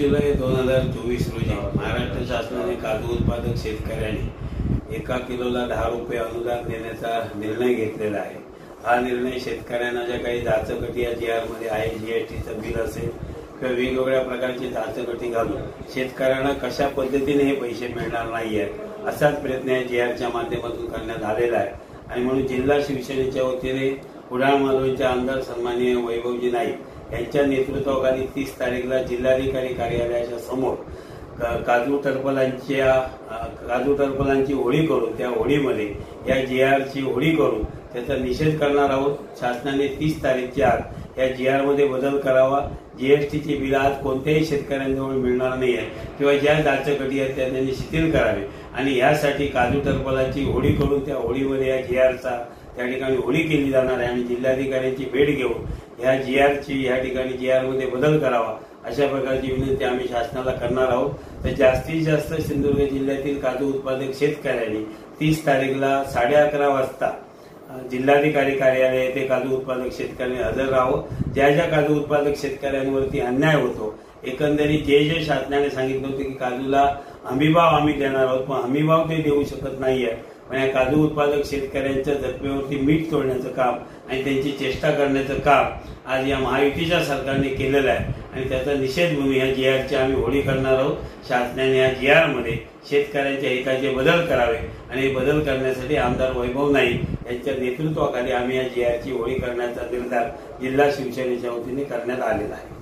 जुलै 2024 रोजी महाराष्ट्र शासनाने काजू उत्पादक शेतकऱ्यांनी 1 किलोला 10 रुपये अनुदान देण्याचा निर्णय घेतलेला आहे। हा निर्णय शेतकऱ्यांना ज्या काही जाचकटी या GR मध्ये आहे, GSTचं बिल असेल किंवा वेगवेगळ्या प्रकारची जाचकटी घालून शेतकऱ्यांना कशा पद्धतीने हे पैसे मिळणार नाहीये असाच प्रयत्न या GRच्या माध्यमातून करण्यात आलेला आहे। आणि म्हणून जिल्हा शिवसेनेच्या वतीने कुडाळ मालवणचे आमदार सन्माननीय वैभवजी नाईक यांच्या नेतृत्वाखाली 30 तारीखला जिल्हाधिकारी कार्यालयाच्या समोर काजू टरफलांची होळी करून त्या होळीमध्ये या GRची होळी करून त्याचा निषेध करणार आहोत। शासनाने 30 तारीखच्या आत या GR मध्ये बदल करावा। GSTचे बिल आज कोणत्याही शेतकऱ्यांजवळ मिळणार नाही आहे किंवा ज्या जाचकटी आहेत त्या त्यांनी शिथिल करावे आणि यासाठी काजू टरफलांची होळी करून त्या होळीमध्ये या GRचा त्या ठिकाणी होळी केली जाणार आहे आणि जिल्हाधिकाऱ्यांची भेट घेऊन या GRची या ठिकाणी GR मध्ये बदल करावा अशा प्रकारची विनंती आम्ही शासनाला करणार आहोत। तर जास्तीत जास्त सिंधुदुर्ग जिल्ह्यातील काजू उत्पादक शेतकऱ्यांनी 30 तारीखला 11:30 वाजता जिल्हाधिकारी कार्यालय येथे काजू उत्पादक शेतकऱ्यांनी हजर राहावं। ज्या ज्या काजू उत्पादक शेतकऱ्यांवरती अन्याय होतो, एकंदरीत जे शासनाने सांगितलं होतं की काजूला हमीभाव आम्ही देणार आहोत, पण हमीभाव ते देऊ शकत नाहीये। पण या काजू उत्पादक शेतकऱ्यांच्या जखमेवरती मीठ तोडण्याचं काम आणि त्यांची चेष्टा करण्याचं काम आज या महायुतीच्या सरकारने केलेलं आहे आणि त्याचा निषेध म्हणून या GRची आम्ही होळी करणार आहोत। शासनाने या GR मध्ये शेतकऱ्यांच्या हिताचे बदल करावे आणि बदल करण्यासाठी आमदार वैभव नाईक यांच्या नेतृत्वाखाली आम्ही या GRची होळी करण्याचा निर्धार जिल्हा शिवसेनेच्या वतीने करण्यात आलेला आहे।